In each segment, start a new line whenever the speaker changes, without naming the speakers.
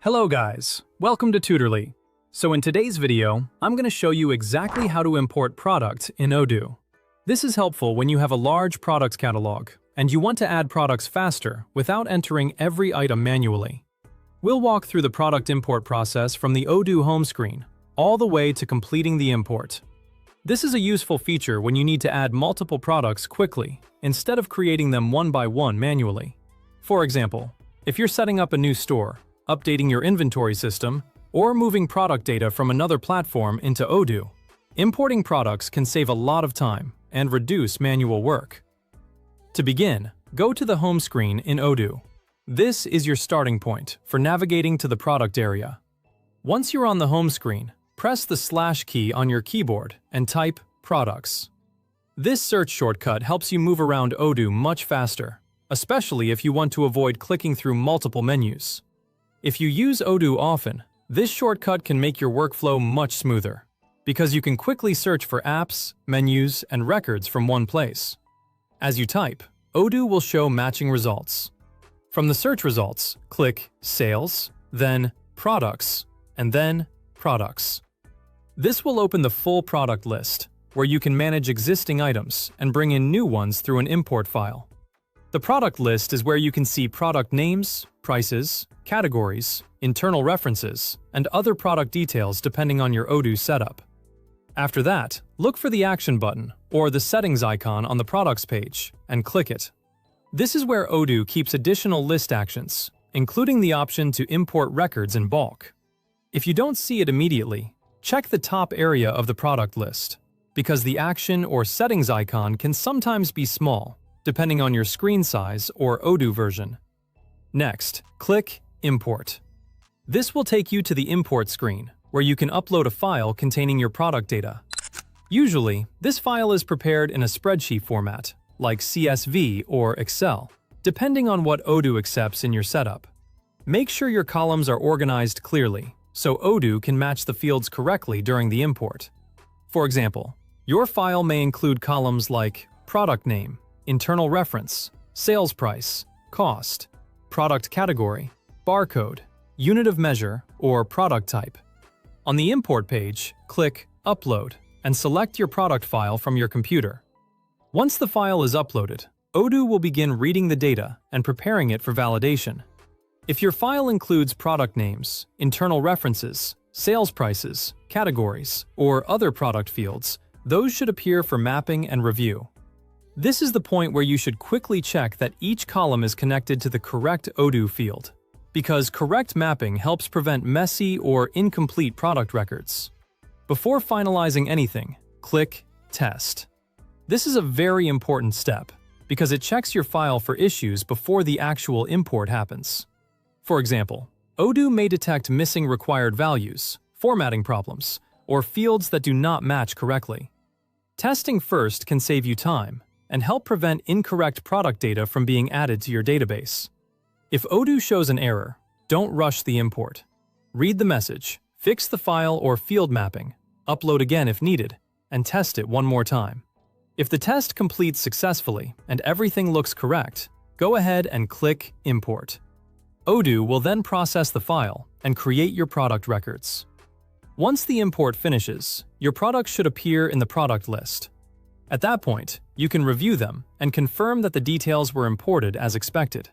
Hello guys, welcome to Tutorly. So in today's video, I'm going to show you exactly how to import product in Odoo. This is helpful when you have a large product catalog and you want to add products faster without entering every item manually. We'll walk through the product import process from the Odoo home screen all the way to completing the import. This is a useful feature when you need to add multiple products quickly instead of creating them one by one manually. For example, if you're setting up a new store, updating your inventory system, or moving product data from another platform into Odoo, importing products can save a lot of time and reduce manual work. To begin, go to the home screen in Odoo. This is your starting point for navigating to the product area. Once you're on the home screen, press the / key on your keyboard and type products. This search shortcut helps you move around Odoo much faster, especially if you want to avoid clicking through multiple menus. If you use Odoo often, this shortcut can make your workflow much smoother, because you can quickly search for apps, menus, and records from one place. As you type, Odoo will show matching results. From the search results, click Sales, then Products, and then Products. This will open the full product list, where you can manage existing items and bring in new ones through an import file. The product list is where you can see product names, prices, categories, internal references, and other product details depending on your Odoo setup. After that, look for the Action button or the Settings icon on the Products page and click it. This is where Odoo keeps additional list actions, including the option to import records in bulk. If you don't see it immediately, check the top area of the product list, because the Action or Settings icon can sometimes be small, depending on your screen size or Odoo version. Next, click Import. This will take you to the import screen, where you can upload a file containing your product data. Usually, this file is prepared in a spreadsheet format, like CSV or Excel, depending on what Odoo accepts in your setup. Make sure your columns are organized clearly, so Odoo can match the fields correctly during the import. For example, your file may include columns like product name, internal reference, sales price, cost, product category, barcode, unit of measure, or product type. On the import page, click Upload and select your product file from your computer. Once the file is uploaded, Odoo will begin reading the data and preparing it for validation. If your file includes product names, internal references, sales prices, categories, or other product fields, those should appear for mapping and review. This is the point where you should quickly check that each column is connected to the correct Odoo field, because correct mapping helps prevent messy or incomplete product records. Before finalizing anything, click Test. This is a very important step, because it checks your file for issues before the actual import happens. For example, Odoo may detect missing required values, formatting problems, or fields that do not match correctly. Testing first can save you time and help prevent incorrect product data from being added to your database. If Odoo shows an error, don't rush the import. Read the message, fix the file or field mapping, upload again if needed, and test it one more time. If the test completes successfully and everything looks correct, go ahead and click Import. Odoo will then process the file and create your product records. Once the import finishes, your products should appear in the product list. At that point, you can review them and confirm that the details were imported as expected.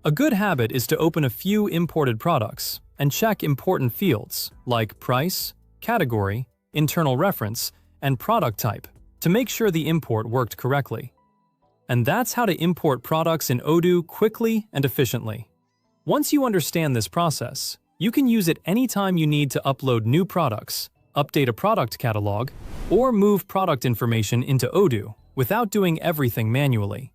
A good habit is to open a few imported products and check important fields like price, category, internal reference, and product type to make sure the import worked correctly. And that's how to import products in Odoo quickly and efficiently. Once you understand this process, you can use it anytime you need to upload new products, update a product catalog, or move product information into Odoo without doing everything manually.